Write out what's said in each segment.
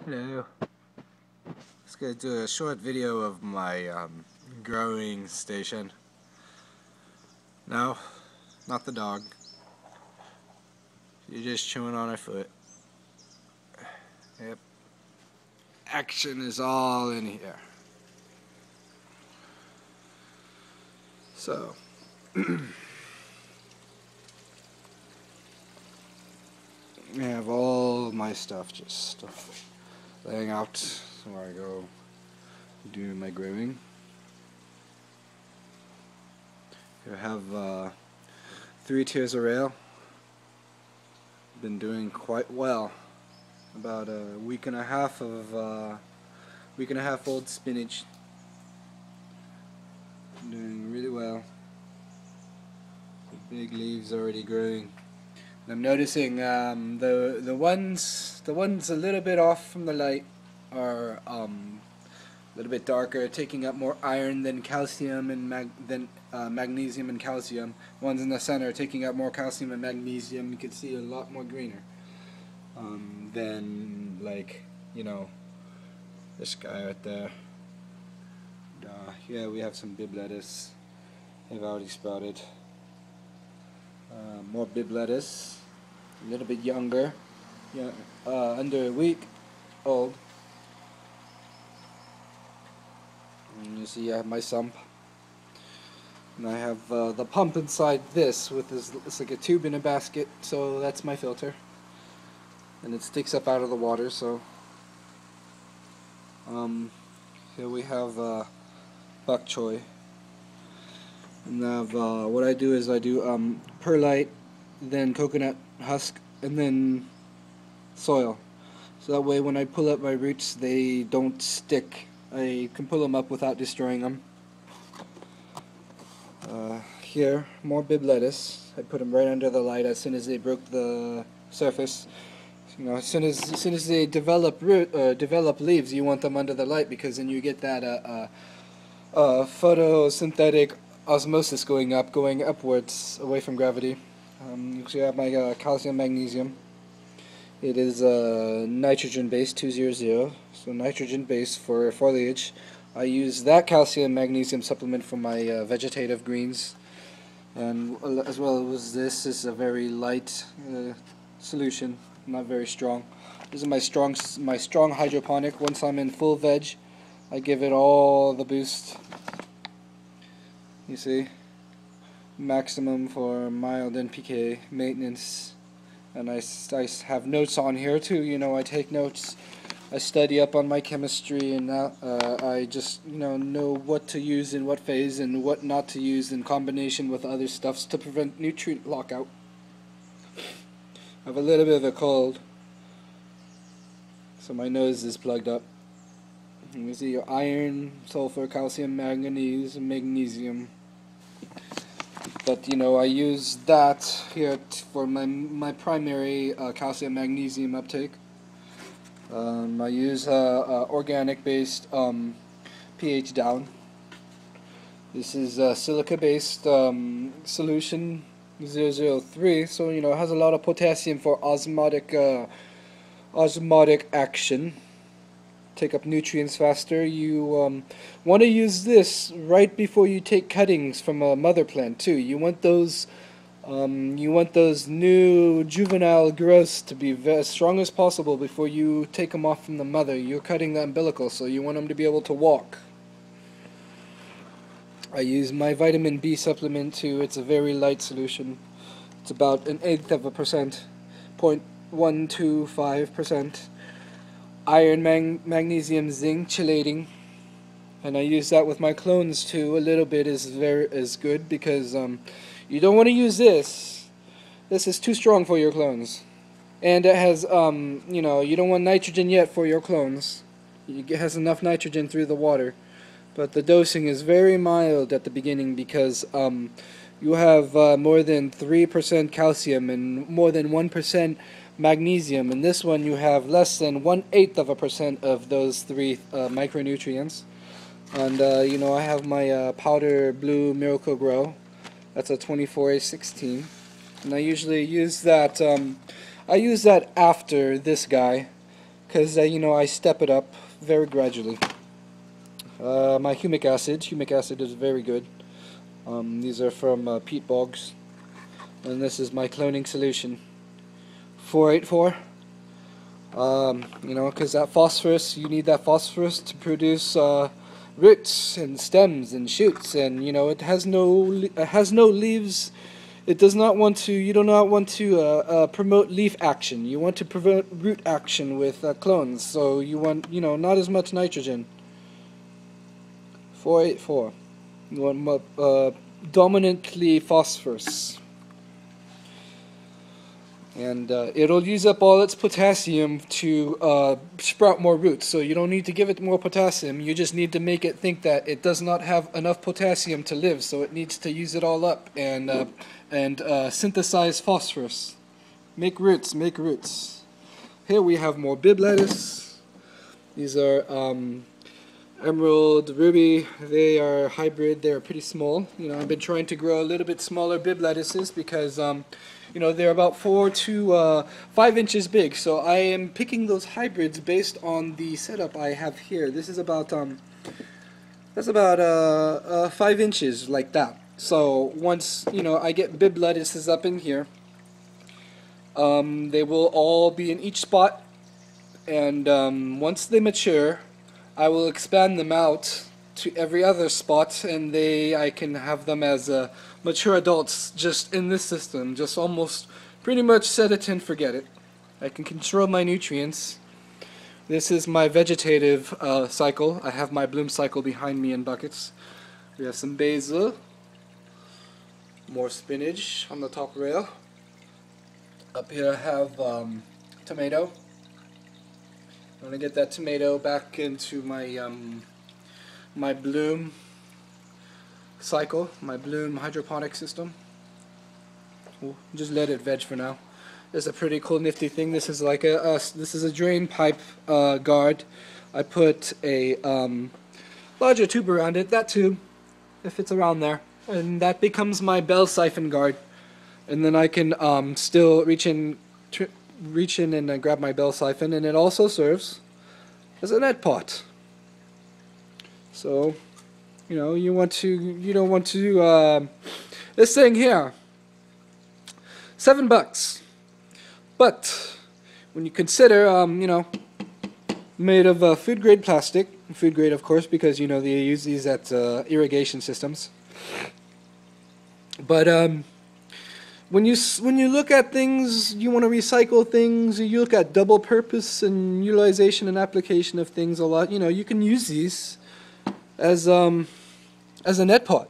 Hello. Just gonna do a short video of my growing station. No, not the dog. You're just chewing on her foot. Yep. Action is all in here. So. I have all my stuff just laying out where I go do my growing. I have 3 tiers of rail. Been doing quite well. About a week and a half old spinach. Doing really well. The big leaves already growing. And I'm noticing the ones a little bit off from the light are a little bit darker, taking up more iron than calcium and magnesium and calcium. The ones in the center are taking up more calcium and magnesium. You can see a lot more greener than, like, you know, this guy right there. Yeah, we have some bib lettuce. They've already sprouted. More bib lettuce, a little bit younger, yeah, under a week old. And you see I have my sump, and I have the pump inside this with this. It's like a tube in a basket, so that's my filter, and it sticks up out of the water. So here we have bok choy. And what I do is I do perlite, then coconut husk, and then soil. So that way when I pull up my roots, they don't stick. I can pull them up without destroying them. Here, more bib lettuce. I put them right under the light as soon as they broke the surface. You know, as soon as they develop leaves, you want them under the light, because then you get that photosynthetic osmosis going upwards away from gravity. You see I have my calcium magnesium. It is nitrogen based 200, so nitrogen based for foliage. I use that calcium magnesium supplement for my vegetative greens, and as well as this is a very light solution, not very strong. This is my strong hydroponic. Once I'm in full veg, I give it all the boost. You see, maximum for mild NPK maintenance, and I have notes on here too. You know, I take notes. I study up on my chemistry, and I just know what to use in what phase and what not to use in combination with other stuffs to prevent nutrient lockout. I have a little bit of a cold, so my nose is plugged up. You see your iron, sulfur, calcium, manganese, and magnesium. But I use that here for my primary calcium magnesium uptake. I use organic based pH down. This is silica based solution 003, so it has a lot of potassium for osmotic action. Take up nutrients faster. You want to use this right before you take cuttings from a mother plant too. You want those new juvenile growths to be as strong as possible before you take them off from the mother. You're cutting the umbilical, so you want them to be able to walk. I use my vitamin B supplement too. It's a very light solution. It's about 1/8%, 0.125%. Iron, magnesium, zinc, chelating, and I use that with my clones too. A little bit is good, because you don't want to use this. This is too strong for your clones, and it has you don't want nitrogen yet for your clones. It has enough nitrogen through the water, but the dosing is very mild at the beginning, because you have more than 3% calcium and more than 1% magnesium. In this one you have less than 1/8% of those 3 micronutrients. And I have my powder blue Miracle Grow. That's a 24A16, and I usually use that. I use that after this guy, because you know, I step it up very gradually. My humic acid is very good. These are from peat bogs, and this is my cloning solution, 484. You know, because that phosphorus, you need that phosphorus to produce roots and stems and shoots, and you know, it has no leaves. It does not want to. You do not want to promote leaf action. You want to promote root action with clones. So you want, you know, not as much nitrogen. 484. You want dominantly phosphorus. And it'll use up all its potassium to sprout more roots. So you don't need to give it more potassium. You just need to make it think that it does not have enough potassium to live. So it needs to use it all up and synthesize phosphorus. Make roots, make roots. Here we have more bib lettuce. These are emerald, ruby. They are hybrid. They are pretty small. You know, I've been trying to grow a little bit smaller bib lettuces because you know, they're about 4 to 5 inches big. So I am picking those hybrids based on the setup I have here. This is about that's about 5 inches like that. So once, you know, I get bib lettuces up in here, they will all be in each spot, and once they mature, I will expand them out to every other spot, and I can have them as mature adults just in this system, just almost pretty much set it and forget it. I can control my nutrients. This is my vegetative cycle. I have my bloom cycle behind me in buckets. We have some basil, more spinach on the top rail. Up here I have tomato. I'm going to get that tomato back into my my bloom cycle, my bloom hydroponic system. We'll just let it veg for now. It's a pretty cool, nifty thing. This is like this is a drain pipe guard. I put a larger tube around it. That tube, it fits around there, and that becomes my bell siphon guard. And then I can still reach in and grab my bell siphon, and it also serves as a net pot. So, you know, you don't want to, this thing here, $7. But when you consider, you know, made of food grade plastic, food grade of course, because you know they use these at irrigation systems. But when you look at things, you want to recycle things. You look at double purpose and utilization and application of things a lot. You know, you can use these as a net pot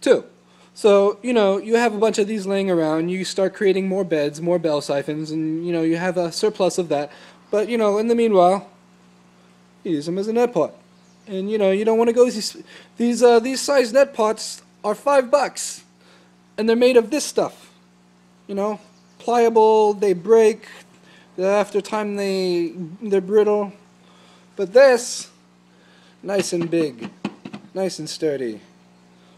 too. So, you know, you have a bunch of these laying around, you start creating more beds, more bell siphons, and, you know, you have a surplus of that. But, you know, in the meanwhile, you use them as a net pot. And, you know, you don't want to go, these size net pots are $5, and they're made of this stuff. You know, pliable, they break, after time they're brittle. But this, nice and big, nice and sturdy.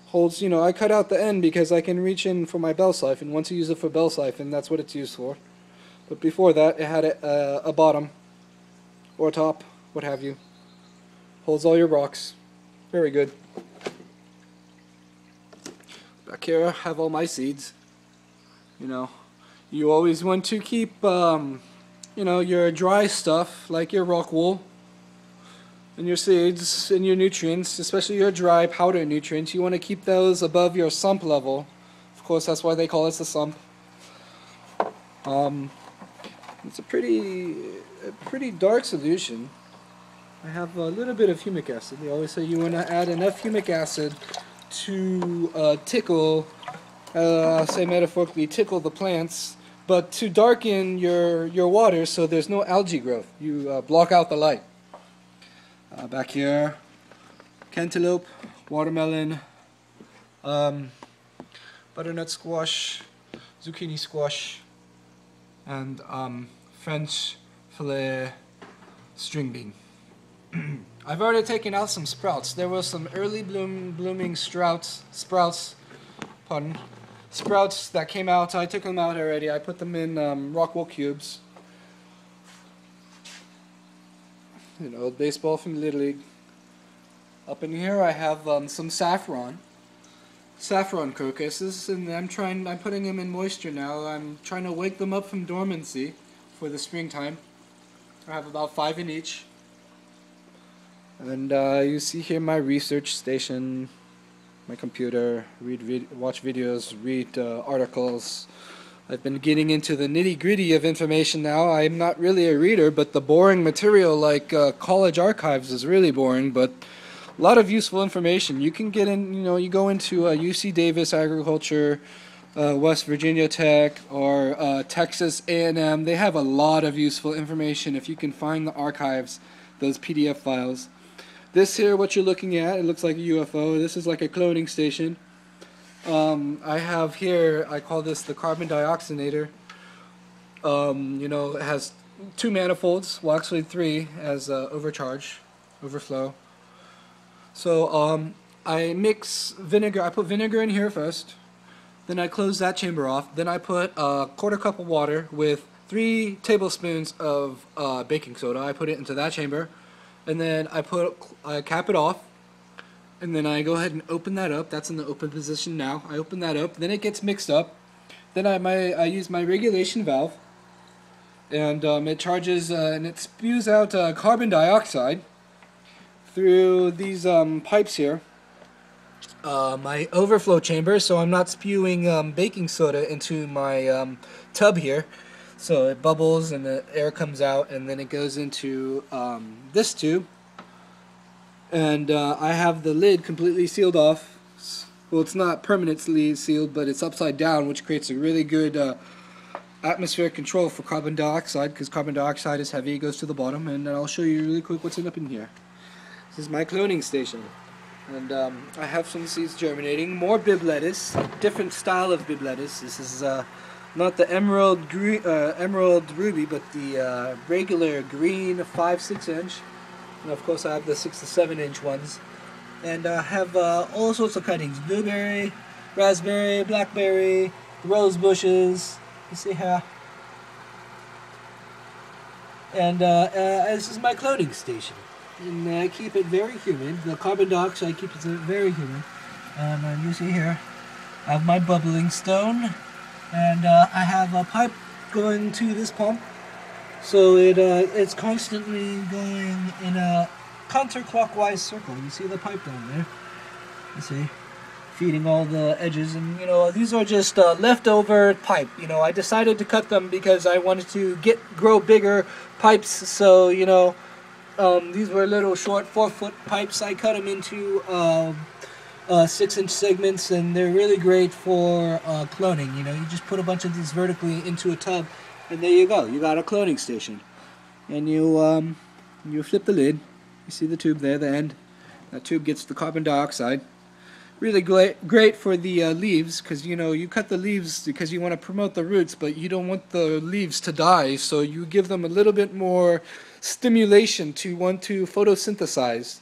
Holds, you know, I cut out the end because I can reach in for my bell siphon. Once you use it for bell siphon, that's what it's used for. But before that, it had a bottom or a top, what have you. Holds all your rocks. Very good. Back here, I have all my seeds. You know, you always want to keep, you know, your dry stuff, like your rock wool, and your seeds and your nutrients, especially your dry powder nutrients, you want to keep those above your sump level. Of course, that's why they call it the sump. It's a pretty dark solution. I have a little bit of humic acid. They always say you want to add enough humic acid to tickle, say metaphorically, tickle the plants, but to darken your water so there's no algae growth. You block out the light. Back here, cantaloupe, watermelon, butternut squash, zucchini squash, and French fillet string bean. I've already taken out some sprouts. There were some early blooming sprouts that came out. I took them out already. I put them in rock wool cubes. you know, baseball from Little League. Up in here I have some saffron crocuses, and I'm putting them in moisture now. I'm trying to wake them up from dormancy for the springtime. I have about 5 in each. And you see here my research station, my computer, watch videos, read articles. I've been getting into the nitty-gritty of information now. I'm not really a reader, but the boring material like college archives is really boring, but a lot of useful information. You can get in, you know, you go into UC Davis Agriculture, West Virginia Tech, or Texas A&M. They have a lot of useful information if you can find the archives, those PDF files. This here, what you're looking at, it looks like a UFO. This is like a cloning station. I have here, I call this the carbon dioxinator. You know, it has 2 manifolds, well actually 3, as overflow. So I mix vinegar. I put vinegar in here first, then I close that chamber off. Then I put a 1/4 cup of water with 3 tablespoons of baking soda. I put it into that chamber, and then I cap it off, and then I go ahead and open that up. That's in the open position now. I open that up, then it gets mixed up. Then I use my regulation valve, and it charges and it spews out carbon dioxide through these pipes here. My overflow chamber, so I'm not spewing baking soda into my tub here. So it bubbles and the air comes out, and then it goes into this tube. And I have the lid completely sealed off. Well, it's not permanently sealed, but it's upside down, which creates a really good atmospheric control for carbon dioxide, because carbon dioxide is heavy, it goes to the bottom. And I'll show you really quick what's up in here. This is my cloning station, and I have some seeds germinating. More bib lettuce, different style of bib lettuce. This is not the emerald ruby, but the regular green 5-6 inch. And of course I have the 6 to 7 inch ones. And I have all sorts of cuttings: blueberry, raspberry, blackberry, rose bushes. You see here. And this is my cloning station. And I keep it very humid. The carbon dioxide keeps it very humid. And you see here, I have my bubbling stone, and I have a pipe going to this pump, so it's constantly going in a counterclockwise circle. You see the pipe down there? You see, feeding all the edges, and you know, these are just leftover pipe. You know, I decided to cut them because I wanted to grow bigger pipes. So you know. These were little short 4-foot pipes. I cut them into 6-inch segments, and they're really great for cloning. You know, you just put a bunch of these vertically into a tub, and there you go. You got a cloning station. And you flip the lid. You see the tube there, the end. That tube gets the carbon dioxide. Really great for the leaves, because you know, you cut the leaves because you want to promote the roots, but you don't want the leaves to die, so you give them a little bit more stimulation to want to photosynthesize,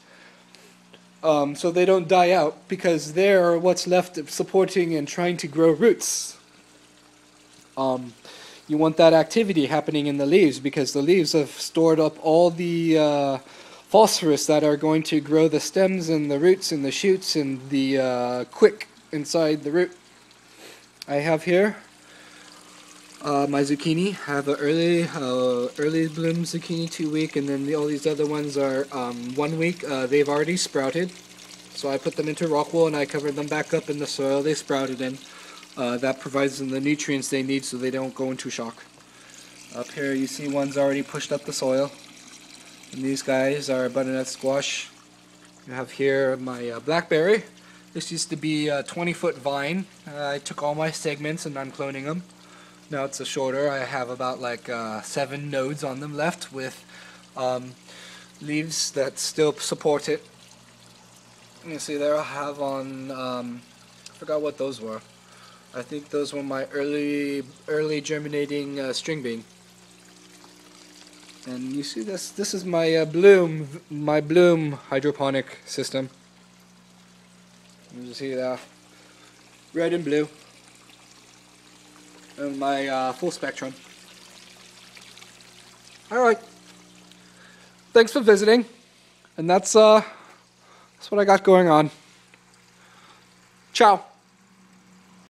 so they don't die out, because they're what's left of supporting and trying to grow roots. You want that activity happening in the leaves, because the leaves have stored up all the phosphorus that are going to grow the stems and the roots and the shoots and the quick inside the root. I have here my zucchini. I have an early bloom zucchini, 2 week, and then all these other ones are 1 week. They've already sprouted, so I put them into rock wool and I covered them back up in the soil they sprouted in. That provides them the nutrients they need so they don't go into shock. Up here you see one's already pushed up the soil, and these guys are butternut squash. You have here my blackberry. This used to be a 20-foot vine. I took all my segments and I'm cloning them. Now it's a shorter. I have about like 7 nodes on them left with leaves that still support it. You see there I have on, I forgot what those were. I think those were my early germinating string bean. And you see this is my bloom hydroponic system. You see that, red and blue. And my full spectrum. Alright. Thank thanks for visiting. And that's what I got going on. Ciao.